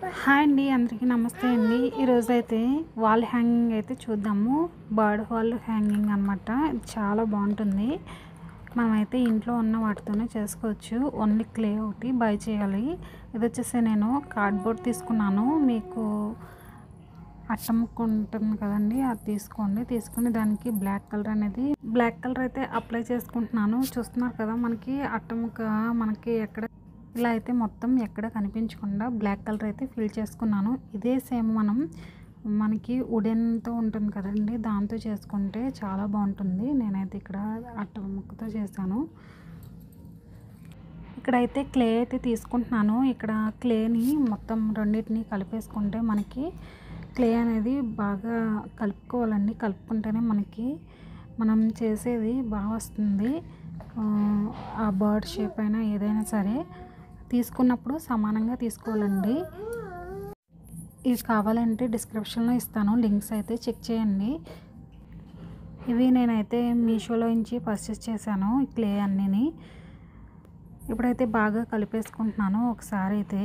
Hi అండి, అందరికీ నమస్తే అండి. ఈరోజైతే వాల్ హ్యాంగింగ్ అయితే చూద్దాము. బర్డ్ వాల్ హ్యాంగింగ్ అనమాట. ఇది చాలా బాగుంటుంది. మనమైతే ఇంట్లో ఉన్న వాటితోనే చేసుకోవచ్చు. ఓన్లీ క్లే ఒకటి బై చేయాలి. ఇది వచ్చేసి నేను కార్డ్బోర్డ్ తీసుకున్నాను. మీకు అట్టముక్క ఉంటుంది కదండి, అది తీసుకుని దానికి బ్లాక్ కలర్ అయితే అప్లై చేసుకుంటున్నాను. చూస్తున్నారు కదా, మనకి అట్టముక్క ఎక్కడ ఇలా అయితే మొత్తం ఎక్కడ కనిపించకుండా బ్లాక్ కలర్ అయితే ఫిల్ చేసుకున్నాను. ఇదే సేమ్ మనకి వుడెన్తో ఉంటుంది కదండి, దాంతో చేసుకుంటే చాలా బాగుంటుంది. నేనైతే ఇక్కడ అట్ట ముక్కతో చేశాను. ఇక్కడైతే క్లే అయితే తీసుకుంటున్నాను. ఇక్కడ క్లేని మొత్తం రెండింటిని కలిపేసుకుంటే మనకి క్లే అనేది బాగా కలుపుకోవాలండి. కలుపుకుంటేనే మనం చేసేది బాగా వస్తుంది. ఆ బర్డ్ షేప్ అయినా ఏదైనా సరే తీసుకున్నప్పుడు సమానంగా తీసుకోవాలండి. ఇవి కావాలంటే డిస్క్రిప్షన్లో ఇస్తాను, లింక్స్ అయితే చెక్ చేయండి. ఇవి నేనైతే మీషోలో నుంచి పర్చేస్ చేశాను, ఈ క్లే అన్నీని. ఇప్పుడైతే బాగా కలిపేసుకుంటున్నాను. ఒకసారి అయితే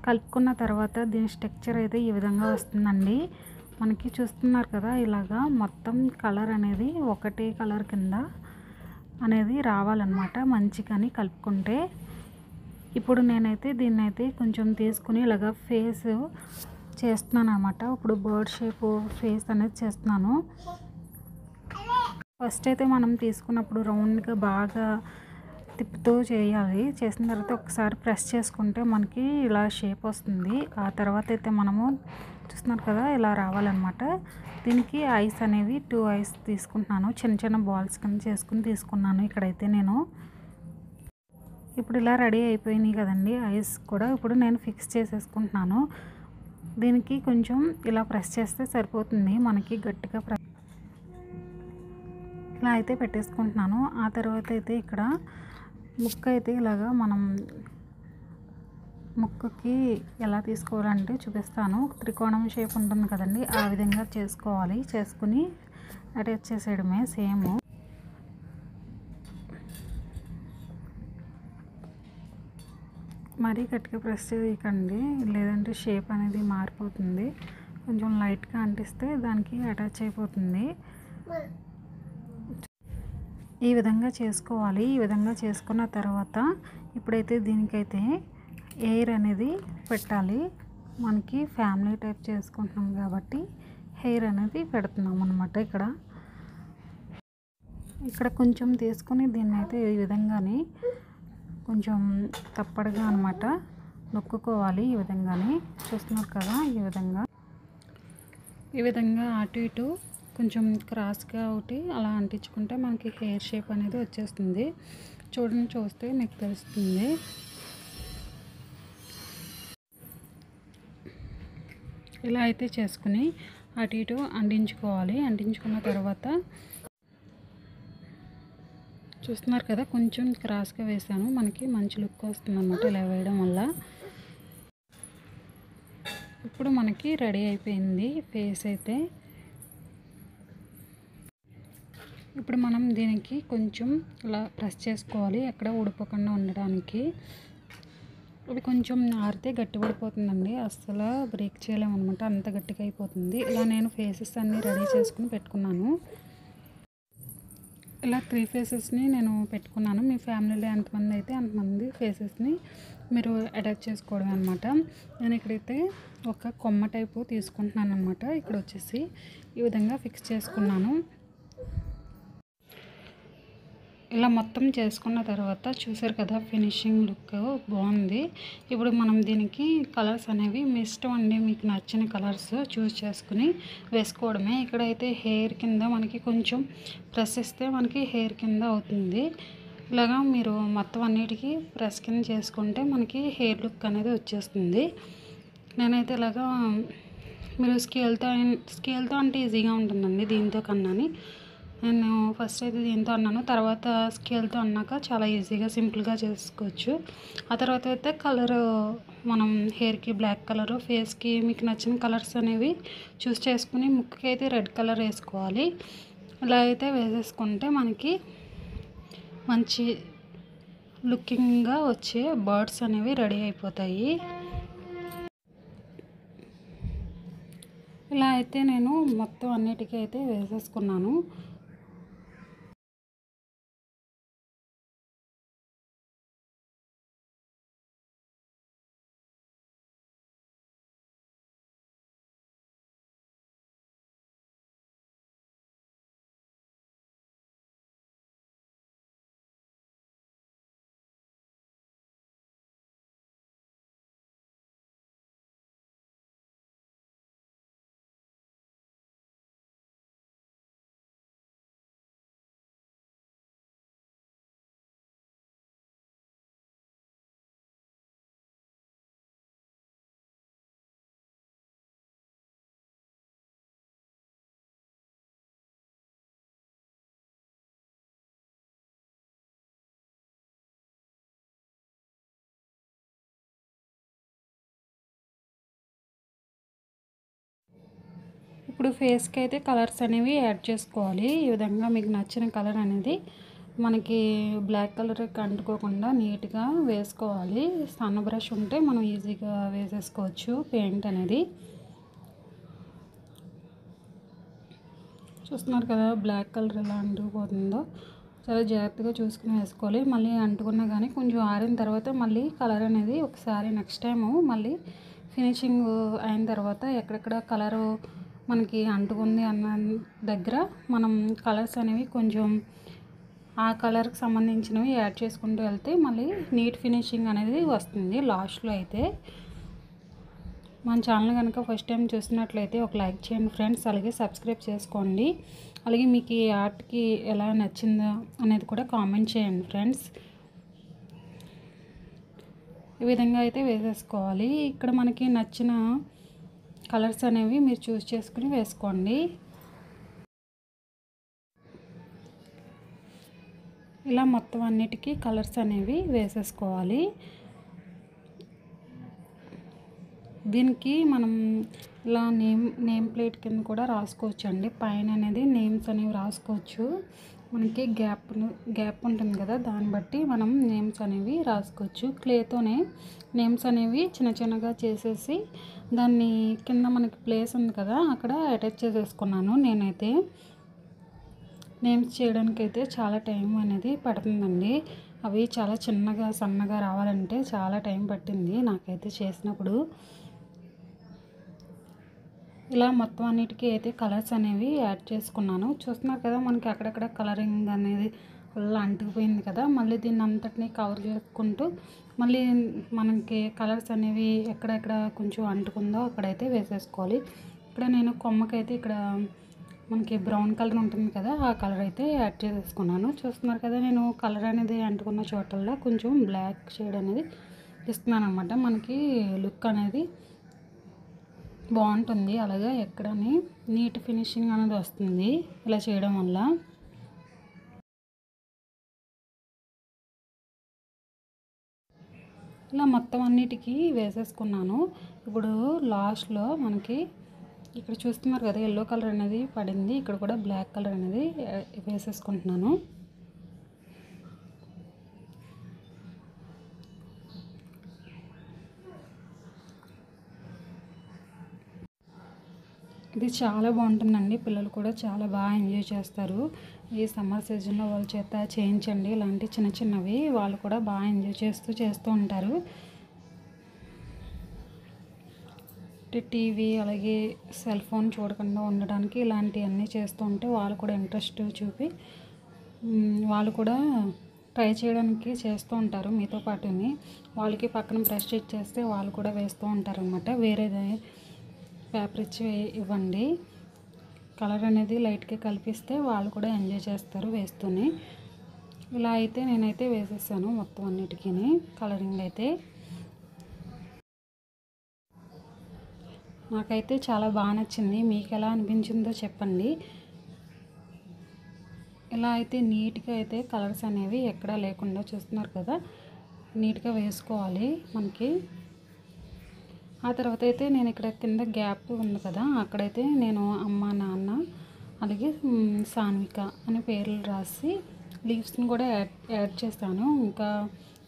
కలుపుకున్న తర్వాత దీని స్ట్రక్చర్ అయితే ఈ విధంగా వస్తుందండి. మనకి చూస్తున్నారు కదా, ఇలాగా మొత్తం కలర్ అనేది ఒకటే కలర్ కింద అనేది రావాలన్నమాట మంచిగాని కలుపుకుంటే. ఇప్పుడు నేనైతే దీన్నైతే కొంచెం తీసుకుని ఇలాగా ఫేస్ చేస్తున్నాను అనమాట. ఇప్పుడు బర్డ్ షేప్ ఫేస్ అనేది చేస్తున్నాను. ఫస్ట్ అయితే మనం తీసుకున్నప్పుడు రౌండ్గా బాగా తిప్పుతూ చేయాలి. చేసిన తర్వాత ఒకసారి ప్రెస్ చేసుకుంటే మనకి ఇలా షేప్ వస్తుంది. ఆ తర్వాత అయితే మనము చూస్తున్నారు కదా, ఇలా రావాలన్నమాట. దీనికి ఐస్ అనేవి 2 ఐస్ తీసుకుంటున్నాను. చిన్న చిన్న బాల్స్ కింద చేసుకుని తీసుకున్నాను. ఇక్కడైతే నేను ఇప్పుడు ఇలా రెడీ అయిపోయినాయి కదండి ఐస్ కూడా. ఇప్పుడు నేను ఫిక్స్ చేసేసుకుంటున్నాను. దీనికి కొంచెం ఇలా ప్రెస్ చేస్తే సరిపోతుంది. మనకి గట్టిగా ఇలా అయితే పెట్టేసుకుంటున్నాను. ఆ తర్వాత అయితే ఇక్కడ ముక్క అయితే ఇలాగా మనం ముక్కకి ఎలా తీసుకోవాలంటే చూపిస్తాను. త్రికోణం షేప్ ఉంటుంది కదండి, ఆ విధంగా చేసుకోవాలి. చేసుకుని అటాచ్ చేసేయడమే సేమ్. మరీ గట్టిగా ప్రెస్ చేయకండి, లేదంటే షేప్ అనేది మారిపోతుంది. కొంచెం లైట్గా అంటిస్తే దానికి అటాచ్ అయిపోతుంది. ఈ విధంగా చేసుకోవాలి. ఈ విధంగా చేసుకున్న తర్వాత ఇప్పుడైతే దీనికైతే ఎయిర్ అనేది పెట్టాలి. మనకి ఫ్యామిలీ టైప్ చేసుకుంటున్నాం కాబట్టి హెయిర్ అనేది పెడుతున్నాం అన్నమాట. ఇక్కడ కొంచెం తీసుకుని దీన్ని అయితే ఈ విధంగానే కొంచెం తప్పడుగా అనమాట నొక్కుకోవాలి. ఈ విధంగానే చూస్తున్నారు కదా, ఈ విధంగా అటు ఇటు కొంచెం క్రాస్గా ఒకటి అలా అంటించుకుంటే మనకి హెయిర్ షేప్ అనేది వచ్చేస్తుంది. చూస్తే మీకు తెలుస్తుంది. ఇలా అయితే చేసుకుని అటు ఇటు అంటించుకోవాలి. అంటించుకున్న తర్వాత చూస్తున్నారు కదా, కొంచెం క్రాస్గా వేసాను. మనకి మంచి లుక్ వస్తుంది అన్నమాట ఇలా వేయడం వల్ల. ఇప్పుడు మనకి రెడీ అయిపోయింది ఫేస్ అయితే. ఇప్పుడు మనం దీనికి కొంచెం ఇలా ప్రెస్ చేసుకోవాలి, ఎక్కడ ఊడిపోకుండా ఉండడానికి. ఇది కొంచెం ఆరితే గట్టి పడిపోతుందండి, అస్సలు బ్రేక్ చేయలేమన్నమాట, అంత గట్టిగా అయిపోతుంది. ఇలా నేను ఫేసెస్ అన్నీ రెడీ చేసుకుని పెట్టుకున్నాను. ఇలా 3 ఫేసెస్ని నేను పెట్టుకున్నాను. మీ ఫ్యామిలీలో ఎంతమంది అయితే అంతమంది ఫేసెస్ని మీరు అటాచ్ చేసుకోవడం అనమాట. నేను ఇక్కడైతే ఒక కొమ్మ టైపు తీసుకుంటున్నాను అనమాట. ఇక్కడ వచ్చేసి ఈ విధంగా ఫిక్స్ చేసుకున్నాను. ఇలా మొత్తం చేసుకున్న తర్వాత చూసారు కదా, ఫినిషింగ్ లుక్ బాగుంది. ఇప్పుడు మనం దీనికి కలర్స్ అనేవి మీ ఇష్టం అండి, మీకు నచ్చిన కలర్స్ చూస్ చేసుకుని వేసుకోవడమే. ఇక్కడైతే హెయిర్ కింద మనకి కొంచెం ప్రెస్ ఇస్తే మనకి హెయిర్ కింద అవుతుంది. ఇలాగా మీరు మొత్తం అన్నిటికీ ప్రెస్ కింద చేసుకుంటే మనకి హెయిర్ లుక్ అనేది వచ్చేస్తుంది. నేనైతే ఇలాగా మీరు స్కేల్తో అంటే ఈజీగా ఉంటుందండి దీంతో కన్నాని. నేను ఫస్ట్ అయితే దీంతో అన్నాను, తర్వాత స్కేల్తో అన్నాక చాలా ఈజీగా సింపుల్గా చేసుకోవచ్చు. ఆ తర్వాత అయితే కలర్ మనం హెయిర్కి బ్లాక్ కలరు, ఫేస్కి మీకు నచ్చిన కలర్స్ అనేవి చూస్ చేసుకుని ముక్కుకి అయితే రెడ్ కలర్ వేసుకోవాలి. ఇలా అయితే వేసేసుకుంటే మనకి మంచి లుకింగ్గా వచ్చే బర్డ్స్ అనేవి రెడీ అయిపోతాయి. ఇలా అయితే నేను మొత్తం అన్నిటికీ అయితే వేసేసుకున్నాను. ఇప్పుడు ఫేస్కి అయితే కలర్స్ అనేవి యాడ్ చేసుకోవాలి. ఈ విధంగా మీకు నచ్చిన కలర్ అనేది మనకి బ్లాక్ కలర్కి అంటుకోకుండా నీట్గా వేసుకోవాలి. సన్న బ్రష్ ఉంటే మనం ఈజీగా వేసేసుకోవచ్చు పెయింట్ అనేది. చూస్తున్నారు కదా బ్లాక్ కలర్ ఎలా అంటుకుపోతుందో. చాలా జాగ్రత్తగా చూసుకుని వేసుకోవాలి. మళ్ళీ అంటుకున్నా కానీ కొంచెం ఆరిన తర్వాత మళ్ళీ కలర్ అనేది ఒకసారి నెక్స్ట్ టైము మళ్ళీ ఫినిషింగ్ అయిన తర్వాత ఎక్కడెక్కడ కలరు మనకి అంటుకుంది అన్న దగ్గర మనం కలర్స్ అనేవి కొంచెం ఆ కలర్కి సంబంధించినవి యాడ్ చేసుకుంటూ వెళ్తే మళ్ళీ నీట్ ఫినిషింగ్ అనేది వస్తుంది లాస్ట్లో అయితే. మన ఛానల్ కనుక ఫస్ట్ టైం చూసినట్లయితే ఒక లైక్ చేయండి ఫ్రెండ్స్, అలాగే సబ్స్క్రైబ్ చేసుకోండి. అలాగే మీకు ఈ ఆర్ట్కి ఎలా నచ్చిందో అనేది కూడా కామెంట్ చేయండి ఫ్రెండ్స్. ఈ విధంగా అయితే వేసేసుకోవాలి. ఇక్కడ మనకి నచ్చిన కలర్స్ అనేవి మీరు చూస్ చేసుకుని వేసుకోండి. ఇలా మొత్తం అన్నిటికీ కలర్స్ అనేవి వేసేసుకోవాలి. దీనికి మనం ఇలా నేమ్ ప్లేట్ కింద కూడా రాసుకోవచ్చు అండి. పైన అనేది నేమ్స్ అనేవి రాసుకోవచ్చు. మనకి గ్యాప్ ఉంటుంది కదా, దాన్ని బట్టి మనం నేమ్స్ అనేవి రాసుకోవచ్చు. క్లేతోనే నేమ్స్ అనేవి చిన్న చిన్నగా చేసేసి దాన్ని కింద మనకి ప్లేస్ ఉంది కదా అక్కడ అటాచ్ చేసేసుకున్నాను. నేనైతే నేమ్స్ చేయడానికి అయితే చాలా టైం అనేది పడుతుందండి. అవి చాలా చిన్నగా సన్నగా రావాలంటే చాలా టైం పట్టింది నాకైతే చేసినప్పుడు. ఇలా మొత్తం అన్నిటికీ అయితే కలర్స్ అనేవి యాడ్ చేసుకున్నాను. చూస్తున్నారు కదా మనకి అక్కడక్కడ కలరింగ్ అనేది ఫుల్ అంటుకుపోయింది కదా. మళ్ళీ దీన్ని అంతటినీ కవర్ చేసుకుంటూ మళ్ళీ మనకి కలర్స్ అనేవి ఎక్కడెక్కడ కొంచెం అంటుకుందో అక్కడైతే వేసేసుకోవాలి. ఇక్కడ నేను కొమ్మకైతే ఇక్కడ మనకి బ్రౌన్ కలర్ ఉంటుంది కదా ఆ కలర్ అయితే యాడ్ చేసేసుకున్నాను. చూస్తున్నారు కదా నేను కలర్ అనేది అంటుకున్న చోటల్లో కొంచెం బ్లాక్ షేడ్ అనేది ఇస్తున్నాను అనమాట. మనకి లుక్ అనేది బాగుంటుంది. అలాగే ఎక్కడని నీట్ ఫినిషింగ్ అనేది వస్తుంది ఇలా చేయడం వల్ల. ఇలా మొత్తం అన్నిటికీ వేసేసుకున్నాను. ఇప్పుడు లాస్ట్లో మనకి ఇక్కడ చూస్తున్నారు కదా ఎల్లో కలర్ అనేది పడింది. ఇక్కడ కూడా బ్లాక్ కలర్ అనేది వేసేసుకుంటున్నాను. ఇది చాలా బాగుంటుందండి. పిల్లలు కూడా చాలా బాగా ఎంజాయ్ చేస్తారు. ఈ సమ్మర్ సీజన్లో వాళ్ళ చేత చేయించండి ఇలాంటి చిన్న చిన్నవి. వాళ్ళు కూడా బాగా ఎంజాయ్ చేస్తూ ఉంటారు. టీవీ అలాగే సెల్ ఫోన్ చూడకుండా ఉండడానికి ఇలాంటివన్నీ చేస్తూ ఉంటే వాళ్ళు కూడా ఇంట్రెస్ట్ చూపి వాళ్ళు కూడా ట్రై చేయడానికి చేస్తూ ఉంటారు మీతో పాటుని. వాళ్ళకి పక్కన బ్రష్ ఇచ్చేస్తే వాళ్ళు కూడా వేస్తూ ఉంటారు అనమాట. వేరేది పేపర్ ఇచ్చి ఇవ్వండి. కలర్ అనేది లైట్గా కలిపిస్తే వాళ్ళు కూడా ఎంజాయ్ చేస్తారు వేస్తూనే. ఇలా అయితే నేనైతే వేసేసాను మొత్తం అన్నిటికీ కలరింగ్ అయితే. నాకైతే చాలా బాగా నచ్చింది. మీకు ఎలా అనిపించిందో చెప్పండి. ఇలా అయితే నీట్గా అయితే కలర్స్ అనేవి ఎక్కడా లేకుండా చూస్తున్నారు కదా నీట్గా వేసుకోవాలి మనకి. ఆ తర్వాత అయితే నేను ఇక్కడ కింద గ్యాప్ ఉంది కదా అక్కడైతే నేను అమ్మ నాన్న అలాగే సాన్విక అనే పేర్లు రాసి లీవ్స్ని కూడా యాడ్ చేస్తాను. ఇంకా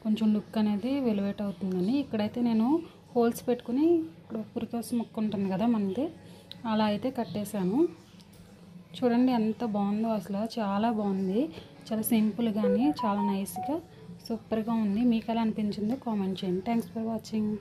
కొంచెం లుక్ అనేది వెలివేట్ అవుతుందని. ఇక్కడైతే నేను హోల్స్ పెట్టుకుని ఇక్కడ పురికోస ముక్క ఉంటుంది కదా మనది అలా అయితే కట్టేశాను. చూడండి ఎంత బాగుందో, అసలు చాలా బాగుంది. చాలా సింపుల్గానే చాలా నైస్గా సూపర్గా ఉంది. మీకు ఎలా అనిపించిందో కామెంట్ చేయండి. Thanks for watching.